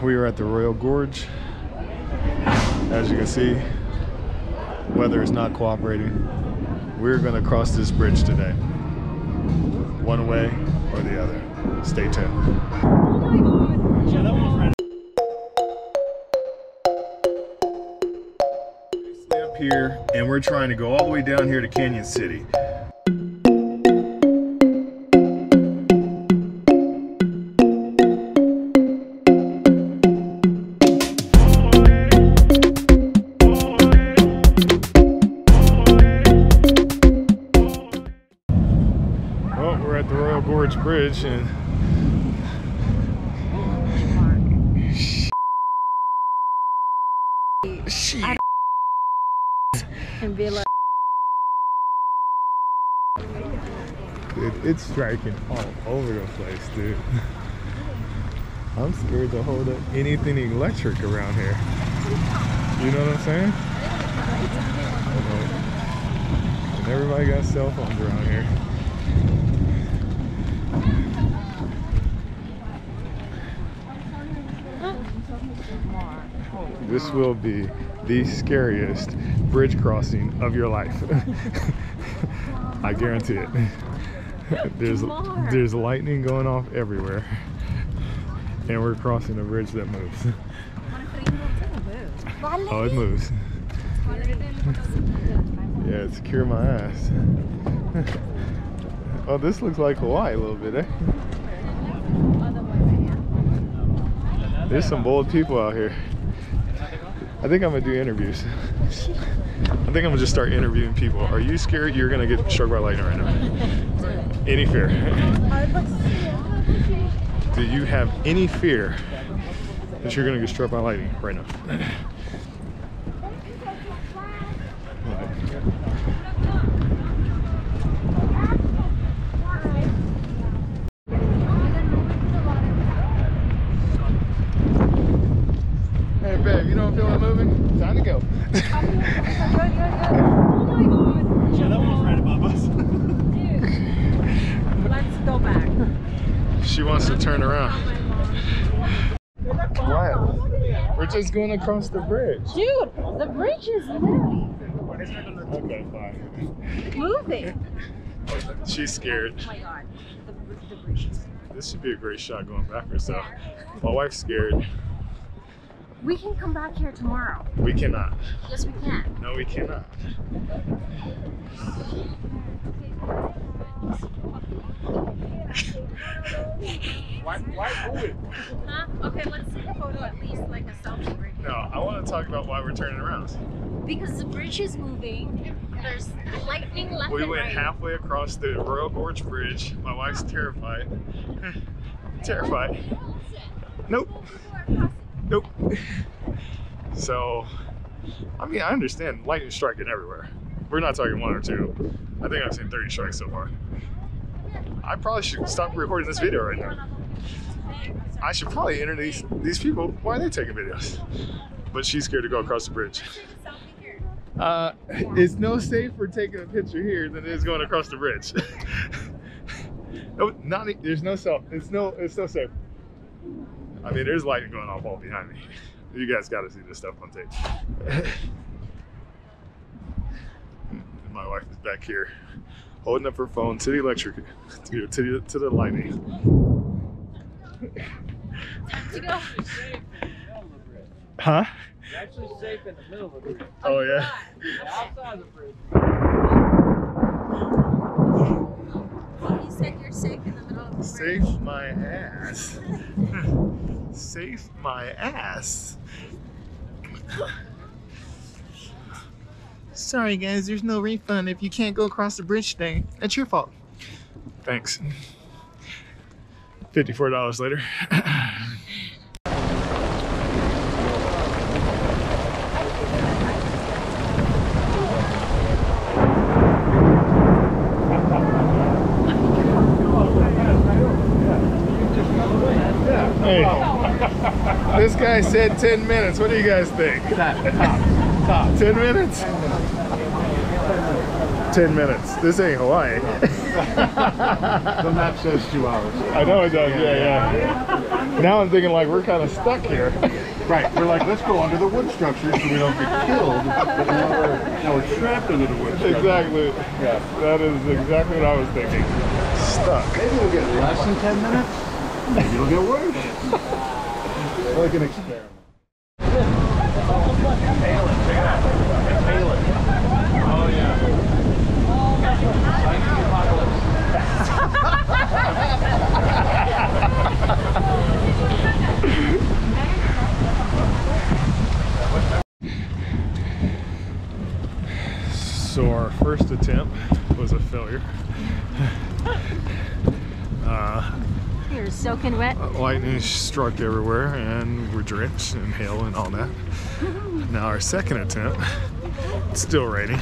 We are at the Royal Gorge. As you can see, weather is not cooperating. We're gonna cross this bridge today. One way or the other. Stay tuned. Up here, and we're trying to go all the way down here to Canyon City. We're at the Royal Gorge Bridge and and be like, dude, it's striking all over the place, dude. I'm scared to hold up anything electric around here. You know what I'm saying? And everybody got cell phones around here. This will be the scariest bridge crossing of your life. I guarantee it. There's lightning going off everywhere. And we're crossing a bridge that moves. Oh, it moves. Yeah, it's secure my ass. Oh, this looks like Hawaii a little bit, eh? There's some bold people out here. I think I'm gonna do interviews. I think I'm gonna just start interviewing people. Are you scared you're gonna get struck by lightning right now? Any fear? Do you have any fear that you're gonna get struck by lightning right now? Hey babe, you don't feel it moving? Time to go. oh my god. Yeah, that one was right above us. Dude, let's go back. She wants to turn around. What? We're just going across the bridge. Dude, the bridge is moving. Okay, fine. Moving. She's scared. Oh my god. The bridge is moving. This should be a great shot going backwards though. My wife's scared. We can come back here tomorrow. We cannot. Yes, we can. No, we cannot. Why move it? Huh? Okay, let's take a photo at least, like a selfie right here. No, I want to talk about why we're turning around. Because the bridge is moving. There's lightning left We and went right. halfway across the Royal Gorge Bridge. My wife's terrified. Terrified. Nope. Nope. So, I mean, I understand lightning striking everywhere. We're not talking one or two. I think I've seen 30 strikes so far. I probably should stop recording this video right now. I should probably enter these people. Why are they taking videos? But she's scared to go across the bridge. It's no safer taking a picture here than it is going across the bridge. No, there's no self. It's no safe. I mean, there's lightning going off all behind me. You guys got to see this stuff on tape. My wife is back here holding up her phone to the electric, to the lightning. Time to go. Huh? You're actually safe in the middle of the bridge. Oh yeah. Outside the bridge. Well, you said you're safe in the middle of the bridge. Safe my ass. Safe my ass. Sorry guys, there's no refund if you can't go across the bridge today. That's your fault. Thanks. $54 later. Hey, this guy said 10 minutes. What do you guys think? Top. 10 minutes? 10 minutes. This ain't Hawaii. The map says 2 hours. I know it does, yeah. Now I'm thinking like we're kind of stuck here. Right, we're like, let's go under the wood structure so we don't get killed. But now we're trapped under the wood structure. Exactly. Yeah. That is exactly what I was thinking. Stuck. Maybe we'll get less than 10 minutes. Maybe it'll get worse. Like an experiment. Oh yeah. So our first attempt was a failure. You're soaking wet. Lightning struck everywhere and we're drenched in hail and all that. Now our second attempt, it's still raining,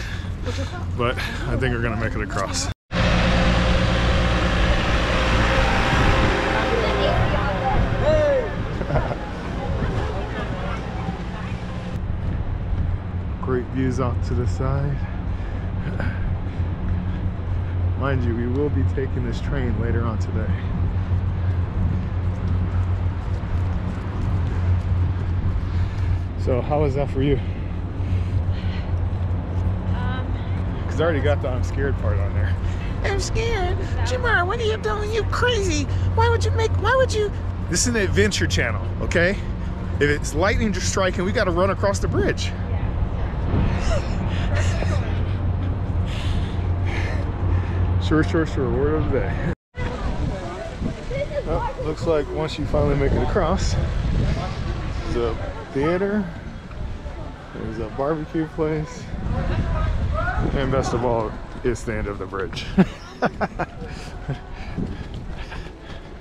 but I think we're gonna make it across. Great views off to the side. Mind you, we will be taking this train later on today. So how was that for you? Because I already got the I'm scared part on there. I'm scared. Jamar, what are you doing? You crazy. Why would you? This is an adventure channel, okay? If it's lightning just striking, we got to run across the bridge. Sure. Word of the day. Well, looks like once you finally make it across, there's a theater, there's a barbecue place, and best of all, it's the end of the bridge.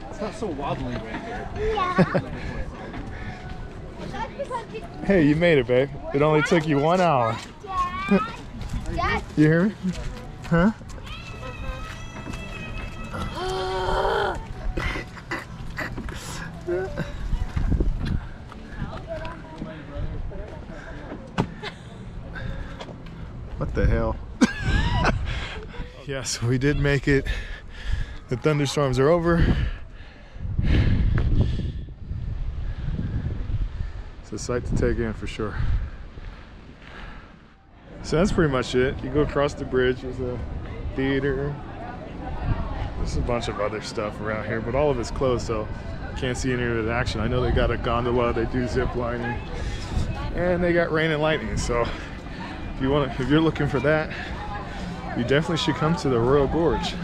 It's not so wobbly right here. Hey, you made it, babe. It only took you 1 hour. You hear me? Huh? What the hell? Yes, we did make it. The thunderstorms are over. It's a sight to take in for sure. So that's pretty much it. You go across the bridge, there's a theater. There's a bunch of other stuff around here, but all of it's closed, so can't see any of it in action. I know they got a gondola, they do zip lining, and they got rain and lightning. So if you're looking for that, you definitely should come to the Royal Gorge.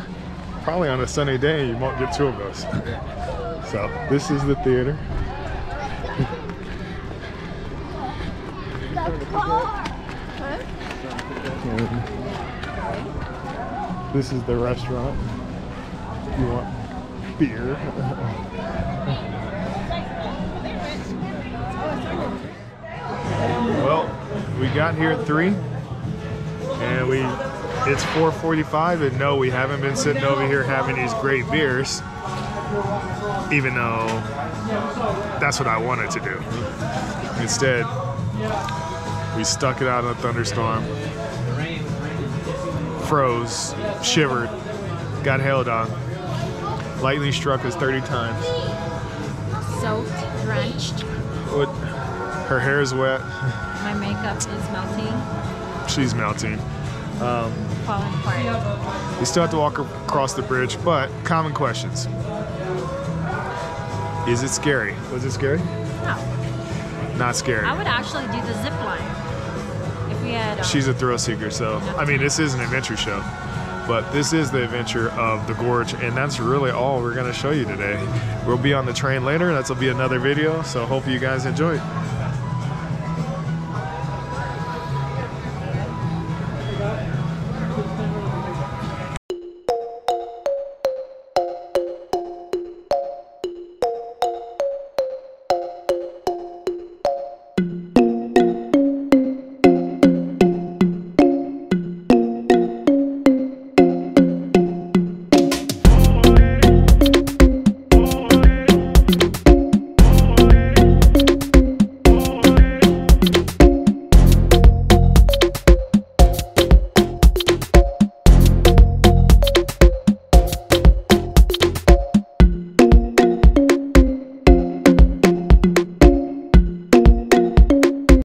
Probably on a sunny day, you won't get two of those. So this is the theater. And this is the restaurant. If you want beer. Well, we got here at 3 and it's 4:45, and no, we haven't been sitting over here having these great beers, even though that's what I wanted to do. Instead, we stuck it out in a thunderstorm, froze, shivered, got hailed on. Lightning struck us 30 times. Soaked, drenched. Her hair is wet. My makeup is melting. She's melting. Falling apart. We still have to walk across the bridge, but common questions. Is it scary? Was it scary? No. Not scary. I would actually do the zip line if we had. She's a thrill seeker, so I mean, this is an adventure show, but this is the adventure of the gorge, and that's really all we're going to show you today. We'll be on the train later. That'll be another video, so hope you guys enjoy it.